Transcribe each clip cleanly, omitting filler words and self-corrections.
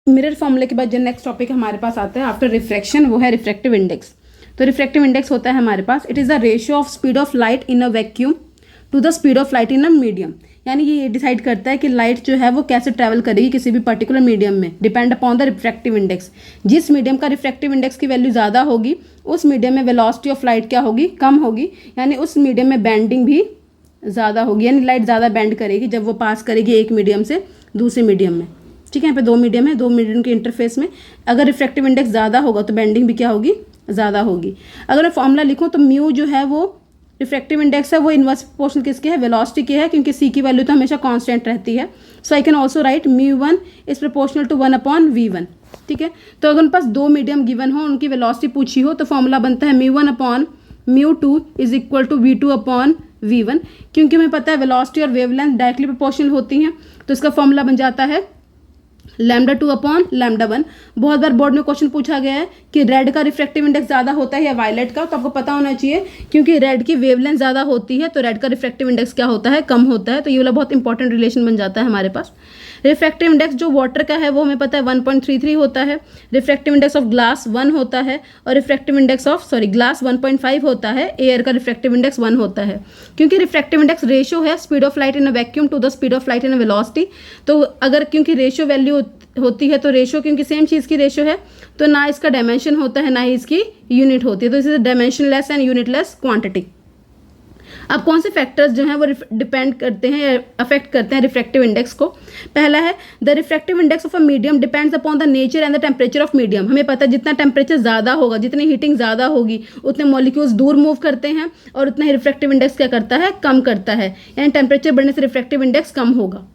Mirror फॉर्मूले के बाद जो नेक्स्ट टॉपिक हमारे पास आता है आफ्टर रिफ्रैक्शन, वो है रिफ्रैक्टिव इंडेक्स। तो रिफ्रैक्टिव इंडेक्स होता है हमारे पास, it is the ratio of speed of light in a vacuum to the speed of light in a medium. यानी ये डिसाइड करता है कि लाइट जो है वो कैसे ट्रैवल करेगी किसी भी पर्टिकुलर मीडियम में, depend upon the refractive index. जिस मीडियम का रिफ्रैक्टिव इंडेक्स की वैल्यू ज़्यादा होगी उस मीडियम में वेलोसिटी ऑफ लाइट क्या होगी, कम होगी, यानी उस मीडियम में बैंडिंग भी ज़्यादा होगी, यानी लाइट ज़्यादा बैंड करेगी जब वो पास करेगी एक मीडियम से दूसरे मीडियम में। ठीक है, यहाँ पे दो मीडियम है, दो मीडियम के इंटरफेस में अगर रिफ्रैक्टिव इंडेक्स ज़्यादा होगा तो बैंडिंग भी क्या होगी, ज़्यादा होगी। अगर मैं फॉर्मूला लिखूँ तो म्यू जो है वो रिफ्रैक्टिव इंडेक्स है, वो इनवर्स प्रोपोर्शनल किसके है, वेलोसिटी की है, क्योंकि सी की वैल्यू तो हमेशा कांस्टेंट रहती है। So I can also write μ1 is proportional to 1/v1। ठीक है, तो अगर उनके पास दो मीडियम गिवन हो, उनकी वेलोसिटी पूछी हो, तो फॉर्मूला बनता है μ1/μ2 इज इक्वल टू v2/v1। क्योंकि हमें पता है वेलोसिटी और वेवलेंथ डायरेक्टली प्रोपोर्शनल होती हैं, तो इसका फॉर्मूला बन जाता है λ2/λ1। बहुत बार बोर्ड में क्वेश्चन पूछा गया है कि रेड का रिफ्रैक्टिव इंडेक्स ज़्यादा होता है या वायलेट का, तो आपको पता होना चाहिए क्योंकि रेड की वेवलेंथ ज़्यादा होती है तो रेड का रिफ्रैक्टिव इंडेक्स क्या होता है, कम होता है। तो ये वाला बहुत इंपॉर्टेंट रिलेशन बन जाता है हमारे पास। रिफ्रैक्टिव इंडेक्स जो वाटर का है वो हमें पता है 1.33 होता है, रिफ्रैक्टिव इंडेक्स ऑफ ग्लास 1 होता है, और रिफ्रैक्टिव इंडेक्स ऑफ ग्लास 1.5 होता है, एयर का रिफ्रैक्टिव इंडेक्स 1 होता है। क्योंकि रिफ्रैक्टिव इंडेक्स रेशियो है speed of light in a vacuum to the speed of light in a velocity. तो अगर क्योंकि रेशियो वैल्यू होती है तो रेशियो क्योंकि सेम चीज़ की रेशियो है तो ना इसका डायमेंशन होता है ना ही इसकी यूनिट होती है, तो इसे dimension less and unit less quantity. अब कौन से फैक्टर्स जो हैं वो डिपेंड करते हैं या अफेक्ट करते हैं रिफ्रैक्टिव इंडेक्स को। पहला है the refractive index of a medium depends upon the nature and the temperature of medium. हमें पता है जितना टेम्परेचर ज़्यादा होगा, जितनी हीटिंग ज़्यादा होगी, उतने मॉलिक्यूल्स दूर मूव करते हैं और उतना ही रिफ्रैक्टिव इंडेक्स क्या करता है, कम करता है, यानी टेम्परेचर बढ़ने से रिफ्रैक्टिव इंडेक्स कम होगा।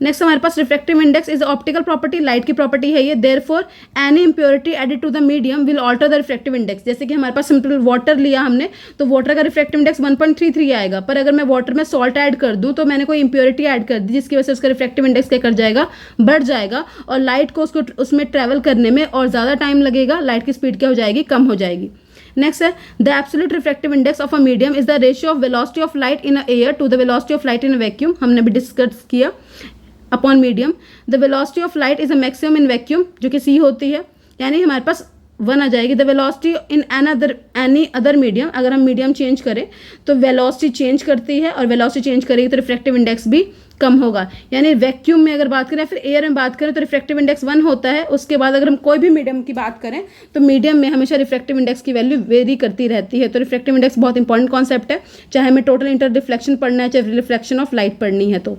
नेक्स्ट हमारे पास refractive index is optical property, light की प्रॉपर्टी है ये। Therefore any impurity added to the medium will alter the refractive index. जैसे कि हमारे पास सिंपल वाटर लिया हमने, तो वाटर का रिफ्रैक्टिव इंडेक्स 1.33 आएगा, पर अगर मैं वाटर में सॉल्ट ऐड कर दूं तो मैंने कोई इम्प्योरिटी ऐड कर दी जिसकी वजह से उसका रिफ्रैक्टिव इंडेक्स क्या कर जाएगा, बढ़ जाएगा, और लाइट को उसको उसमें ट्रैवल करने में और ज़्यादा टाइम लगेगा, लाइट की स्पीड क्या हो जाएगी, कम हो जाएगी। नेक्स्ट है the absolute refractive index of a medium is the ratio of velocity of light in a air to the velocity of light in a vacuum. हमने भी डिस्कस किया upon medium. The velocity of light is a maximum in vacuum, जो कि सी होती है, यानी हमारे पास 1 आ जाएगी। The velocity in any other medium, अगर हम मीडियम चेंज करें तो वेलोसिटी चेंज करती है, और वेलोसिटी चेंज करेगी तो रिफ्रैक्टिव इंडेक्स भी कम होगा। यानी वैक्यूम में अगर बात करें फिर एयर में बात करें तो रिफ्रैक्टिव इंडेक्स 1 होता है। उसके बाद अगर हम कोई भी मीडियम की बात करें तो मीडियम में हमेशा रिफ्रैक्टिव इंडेक्स की वैल्यू वेरी करती रहती है। तो रिफ्रैक्टिव इंडेक्स बहुत इंपॉर्टेंट कॉन्सेप्ट है, चाहे हमें टोटल इंटर रिफ्लेक्शन पढ़ना है चाहे रिफ्लेक्शन ऑफ लाइट पढ़नी है। तो